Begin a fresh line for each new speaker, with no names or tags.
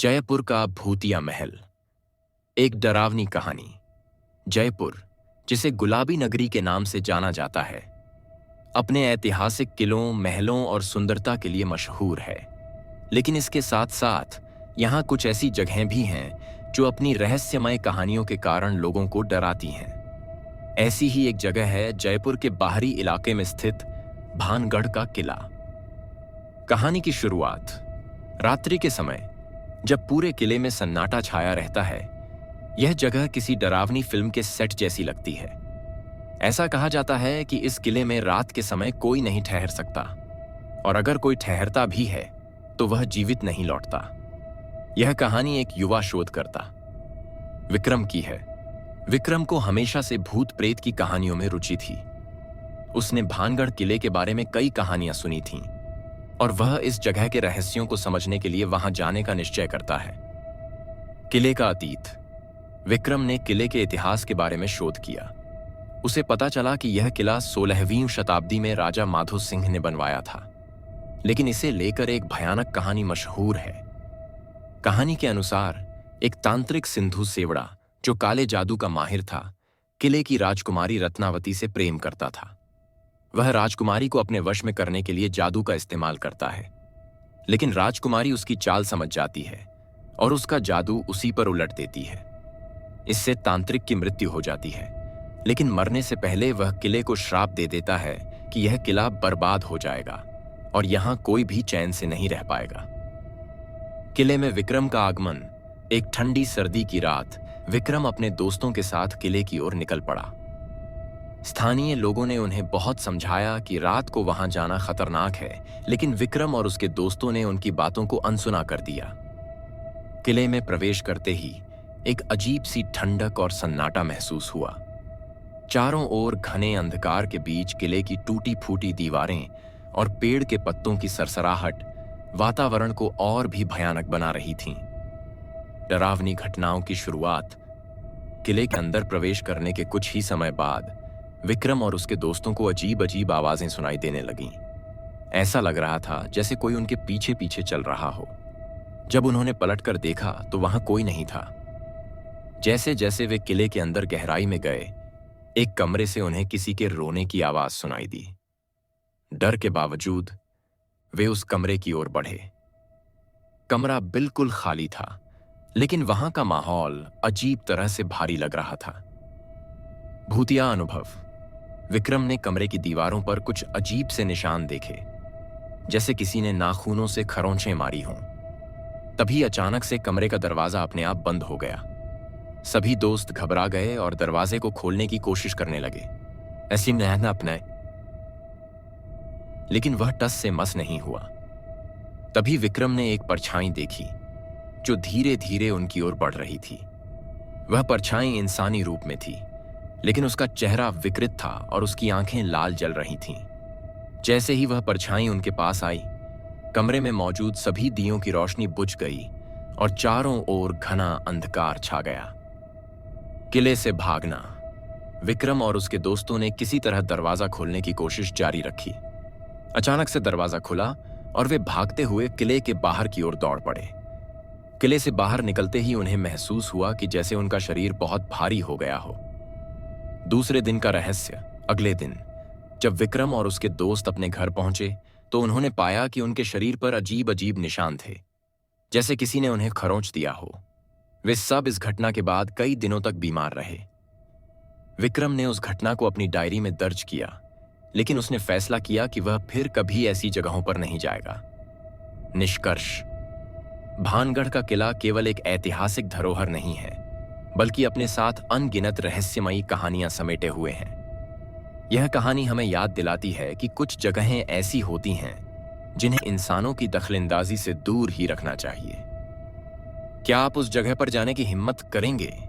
जयपुर का भूतिया महल। एक डरावनी कहानी। जयपुर, जिसे गुलाबी नगरी के नाम से जाना जाता है, अपने ऐतिहासिक किलों, महलों और सुंदरता के लिए मशहूर है। लेकिन इसके साथ साथ यहाँ कुछ ऐसी जगहें भी हैं जो अपनी रहस्यमय कहानियों के कारण लोगों को डराती हैं। ऐसी ही एक जगह है जयपुर के बाहरी इलाके में स्थित भानगढ़ का किला। कहानी की शुरुआत रात्रि के समय, जब पूरे किले में सन्नाटा छाया रहता है। यह जगह किसी डरावनी फिल्म के सेट जैसी लगती है। ऐसा कहा जाता है कि इस किले में रात के समय कोई नहीं ठहर सकता, और अगर कोई ठहरता भी है तो वह जीवित नहीं लौटता। यह कहानी एक युवा शोधकर्ता विक्रम की है। विक्रम को हमेशा से भूत प्रेत की कहानियों में रुचि थी। उसने भानगढ़ किले के बारे में कई कहानियां सुनी थीं, और वह इस जगह के रहस्यों को समझने के लिए वहां जाने का निश्चय करता है। किले का अतीत। विक्रम ने किले के इतिहास के बारे में शोध किया। उसे पता चला कि यह किला 16वीं शताब्दी में राजा माधो सिंह ने बनवाया था। लेकिन इसे लेकर एक भयानक कहानी मशहूर है। कहानी के अनुसार एक तांत्रिक सिंधु सेवड़ा, जो काले जादू का माहिर था, किले की राजकुमारी रत्नावती से प्रेम करता था। वह राजकुमारी को अपने वश में करने के लिए जादू का इस्तेमाल करता है, लेकिन राजकुमारी उसकी चाल समझ जाती है और उसका जादू उसी पर उलट देती है। इससे तांत्रिक की मृत्यु हो जाती है, लेकिन मरने से पहले वह किले को श्राप दे देता है कि यह किला बर्बाद हो जाएगा और यहां कोई भी चैन से नहीं रह पाएगा। किले में विक्रम का आगमन। एक ठंडी सर्दी की रात विक्रम अपने दोस्तों के साथ किले की ओर निकल पड़ा। स्थानीय लोगों ने उन्हें बहुत समझाया कि रात को वहां जाना खतरनाक है, लेकिन विक्रम और उसके दोस्तों ने उनकी बातों को अनसुना कर दिया। किले में प्रवेश करते ही एक अजीब सी ठंडक और सन्नाटा महसूस हुआ। चारों ओर घने अंधकार के बीच किले की टूटी फूटी दीवारें और पेड़ के पत्तों की सरसराहट वातावरण को और भी भयानक बना रही थीं। डरावनी घटनाओं की शुरुआत। किले के अंदर प्रवेश करने के कुछ ही समय बाद विक्रम और उसके दोस्तों को अजीब अजीब आवाजें सुनाई देने लगीं। ऐसा लग रहा था जैसे कोई उनके पीछे पीछे चल रहा हो। जब उन्होंने पलटकर देखा तो वहां कोई नहीं था। जैसे जैसे वे किले के अंदर गहराई में गए, एक कमरे से उन्हें किसी के रोने की आवाज सुनाई दी। डर के बावजूद वे उस कमरे की ओर बढ़े। कमरा बिल्कुल खाली था, लेकिन वहां का माहौल अजीब तरह से भारी लग रहा था। भूतिया अनुभव। विक्रम ने कमरे की दीवारों पर कुछ अजीब से निशान देखे, जैसे किसी ने नाखूनों से खरोंचें मारी हों। तभी अचानक से कमरे का दरवाजा अपने आप बंद हो गया। सभी दोस्त घबरा गए और दरवाजे को खोलने की कोशिश करने लगे, ऐसी नहना अपनाए, लेकिन वह टस से मस नहीं हुआ। तभी विक्रम ने एक परछाई देखी जो धीरे धीरे उनकी ओर बढ़ रही थी। वह परछाई इंसानी रूप में थी, लेकिन उसका चेहरा विकृत था और उसकी आंखें लाल जल रही थीं। जैसे ही वह परछाई उनके पास आई, कमरे में मौजूद सभी दियों की रोशनी बुझ गई और चारों ओर घना अंधकार छा गया। किले से भागना। विक्रम और उसके दोस्तों ने किसी तरह दरवाजा खोलने की कोशिश जारी रखी। अचानक से दरवाजा खुला और वे भागते हुए किले के बाहर की ओर दौड़ पड़े। किले से बाहर निकलते ही उन्हें महसूस हुआ कि जैसे उनका शरीर बहुत भारी हो गया हो। दूसरे दिन का रहस्य। अगले दिन जब विक्रम और उसके दोस्त अपने घर पहुंचे तो उन्होंने पाया कि उनके शरीर पर अजीब अजीब निशान थे, जैसे किसी ने उन्हें खरोंच दिया हो। वे सब इस घटना के बाद कई दिनों तक बीमार रहे। विक्रम ने उस घटना को अपनी डायरी में दर्ज किया, लेकिन उसने फैसला किया कि वह फिर कभी ऐसी जगहों पर नहीं जाएगा। निष्कर्ष। भानगढ़ का किला केवल एक ऐतिहासिक धरोहर नहीं है, बल्कि अपने साथ अनगिनत रहस्यमयी कहानियां समेटे हुए हैं। यह कहानी हमें याद दिलाती है कि कुछ जगहें ऐसी होती हैं जिन्हें इंसानों की दखलंदाजी से दूर ही रखना चाहिए। क्या आप उस जगह पर जाने की हिम्मत करेंगे?